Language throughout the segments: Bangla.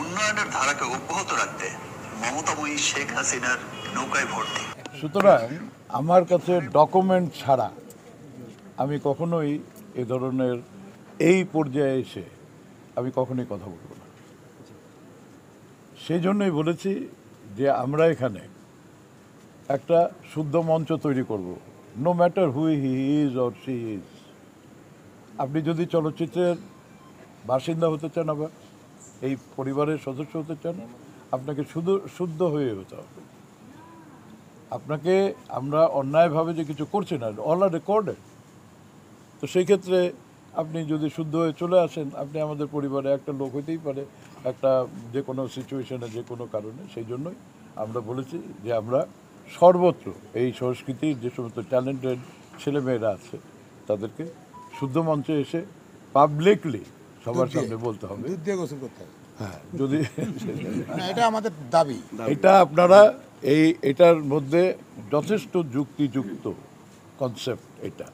উন্নয়নের ধারাকে অব্যাহত রাখতে মমতাময়ী শেখ হাসিনার নৌকায় ভর্তি। সুতরাং আমার কাছে ডকুমেন্ট ছাড়া আমি কখনোই এ ধরনের এই পর্যায়ে এসে আমি কখনোই কথা বলব না। সেই জন্যই বলেছি যে আমরা এখানে একটা শুদ্ধ মঞ্চ তৈরি করব, no matter who he is or she is. আপনি যদি চলচ্চিত্রের বাসিন্দা হতে চান, আবার এই পরিবারের সদস্য হতে চান, আপনাকে শুদ্ধ হয়ে হতে হবে। আপনাকে আমরা অন্যায়ভাবে যে কিছু করছি না, অল আর রেকর্ডেড। তো সেই ক্ষেত্রে আপনি যদি শুদ্ধ হয়ে চলে আসেন, আপনি আমাদের পরিবারে একটা লোক হইতেই পারে, একটা যে কোনো সিচুয়েশনে, যে কোনো কারণে। সেই জন্যই আমরা বলেছি যে আমরা সর্বত্র এই সংস্কৃতির যে সমস্ত ট্যালেন্টেড ছেলেমেয়েরা আছে তাদেরকে শুদ্ধ মঞ্চে এসে পাবলিকলি সবার সামনে বলতে হবে। হ্যাঁ, যদি এটা আমাদের দাবি, এটা আপনারা এটার মধ্যে যথেষ্ট যুক্তিযুক্ত কনসেপ্ট এটা,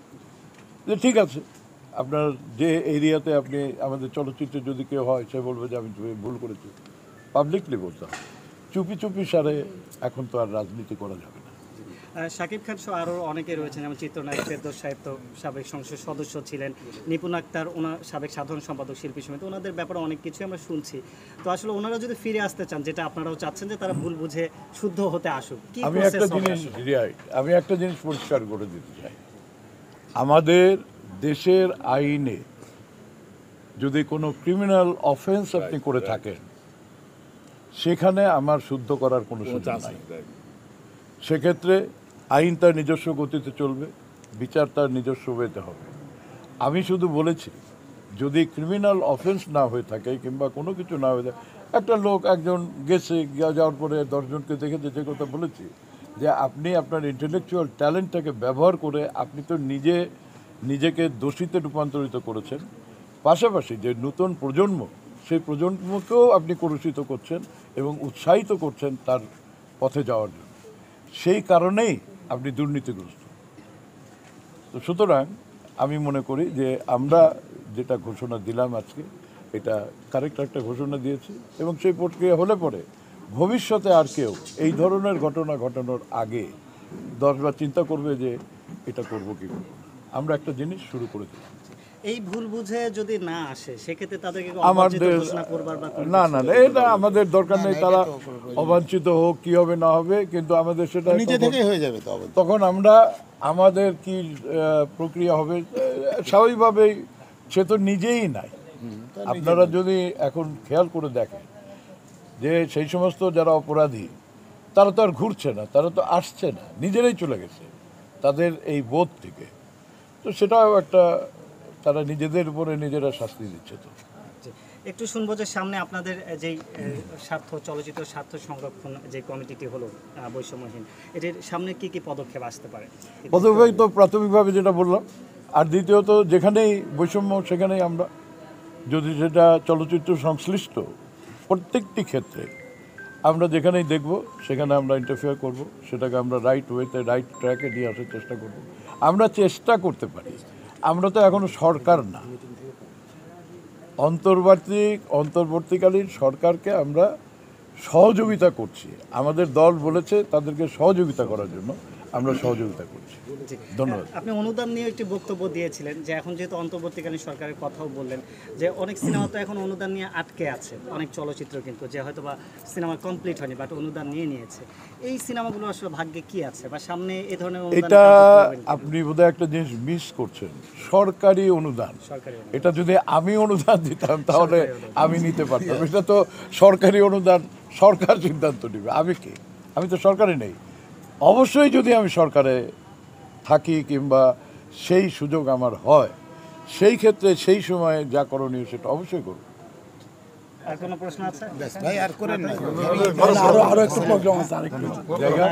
যে ঠিক আছে আপনার যে এরিয়াতে আপনি আমাদের চলচ্চিত্রে যদি কেউ হয়, সে বলবে যে আমি ভুল করেছি, পাবলিকলি বলতে হবে। চুপি চুপি সারে এখন তো আর রাজনীতি করা যাবে না। শাকিব খান সহ আরও অনেকে রয়েছেন, যেমন চিত্রনায়ক ফেরদৌস সাহেব তো সাবেক সংসদ সদস্য ছিলেন, নিপুণ আক্তার ওনার সাবেক সাধারণ সম্পাদক শিল্পী সমিতি, ওনাদের ব্যাপারে অনেক কিছুই আমরা শুনছি। তো আসলে ওনারা যদি ফিরে আসতে চান, যেটা আপনারাও চাচ্ছেন যে তারা ভুল বুঝে শুদ্ধ হতে আসুক, কি আমি একটা জিনিস পরিষ্কার করে দিতে চাই, আমাদের দেশের আইনে যদি কোনো ক্রিমিনাল অফেন্স আপনি করে থাকেন, সেখানে আমার শুদ্ধ করার কোনো সুযোগ নাই। সেক্ষেত্রে আইন তার নিজস্ব গতিতে চলবে, বিচার তার নিজস্ব ওয়েতে হবে। আমি শুধু বলেছি যদি ক্রিমিনাল অফেন্স না হয়ে থাকে কিংবা কোনো কিছু না হয়ে থাকে, একটা লোক একজন গেছে, যাওয়ার পরে 10 জনকে দেখেছে, যে কথা বলেছি যে আপনি আপনার ইন্টেলেকচুয়াল ট্যালেন্টটাকে ব্যবহার করে আপনি তো নিজেকে দোষীতে রূপান্তরিত করেছেন, পাশাপাশি যে নতুন প্রজন্ম, সেই প্রজন্মকেও আপনি কলুষিত করছেন এবং উৎসাহিত করছেন তার পথে যাওয়ার জন্য। সেই কারণেই আপনি দুর্নীতিগ্রস্ত। তো সুতরাং আমি মনে করি যে আমরা যেটা ঘোষণা দিলাম আজকে, এটা কারেক্ট একটা ঘোষণা দিয়েছি, এবং সেই প্রক্রিয়া হলে পরে ভবিষ্যতে আর কেউ এই ধরনের ঘটনা ঘটানোর আগে 10 বার চিন্তা করবে যে এটা করবো কি করবো না। আমরা একটা জিনিস শুরু করে দিলাম। এই ভুল বুঝে যদি না আসে, সেক্ষেত্রে তাদেরকে আমাদের না, এটা আমাদের দরকার নেই, তারা অবাঞ্ছিত হোক, কি হবে না হবে, কিন্তু আমাদের সেটা নিজে থেকেই হয়ে যাবে। তখন আমরা আমাদের কি প্রক্রিয়া হবে, স্বাভাবিকভাবেই সে তো নিজেই নাই। আপনারা যদি এখন খেয়াল করে দেখেন যে সেই সমস্ত যারা অপরাধী, তারা তো আর ঘুরছে না, তারা তো আসছে না, নিজেরাই চলে গেছে তাদের এই বোধ থেকে। তো সেটাও একটা, তারা নিজেদের উপরে নিজেরা শাস্তি দিচ্ছে। তো একটু শুনবো যে সামনে আপনাদের যেই চলচ্চিত্র স্বার্থ সংরক্ষণ যে কমিটিটি হলো বৈষম্যহীন, এটির সামনে কি কি পদক্ষেপ আসতে পারে? পদক্ষেপ তো প্রাথমিকভাবে যেটা বললাম, আর দ্বিতীয়ত যেখানেই বৈষম্য সেখানেই আমরা, যদি সেটা চলচ্চিত্র সংশ্লিষ্ট প্রত্যেকটি ক্ষেত্রে আমরা যেখানেই দেখব সেখানে আমরা ইন্টারফেয়ার করব, সেটাকে আমরা রাইট ওয়েতে, রাইট ট্র্যাকে নিয়ে আসার চেষ্টা করব। আমরা চেষ্টা করতে পারি, আমরা তো এখনো সরকার না, অন্তর্বর্তীকালীন সরকারকে আমরা সহযোগিতা করছি। আমাদের দল বলেছে তাদেরকে সহযোগিতা করার জন্য আমরা সহযোগিতা করছি। ধন্যবাদ। আপনি অনুদান নিয়ে একটি বক্তব্য দিয়েছিলেন যে এখন যেহেতু অন্তর্বর্তীকালীন সরকারের কথাও বললেন যে অনেক সিনেমা তো এখন অনুদান নিয়ে আটকে আছে, অনেক চলচ্চিত্র কিন্তু যে হয়তো বা সিনেমা কমপ্লিট হয়নি বাট অনুদান নিয়েছে। এই সিনেমাগুলো আসলে ভাগ্যে কি আছে বা সামনে এই ধরনের এটা আপনি বোধহয় একটা জিনিস মিস করছেন, সরকারি অনুদান। এটা যদি আমি অনুদান দিতাম তাহলে আমি নিতে পারতাম। এটা তো সরকারি অনুদান, সরকার সিদ্ধান্ত নেবে। আমি তো সরকারে নেই। অবশ্যই যদি আমি সরকারে থাকি কিংবা সেই সুযোগ আমার হয়, সেই ক্ষেত্রে সেই সময়ে যা করণীয় সেটা অবশ্যই করব। আর কোনো প্রশ্ন আছে? ভাই আর করেন না, জায়গা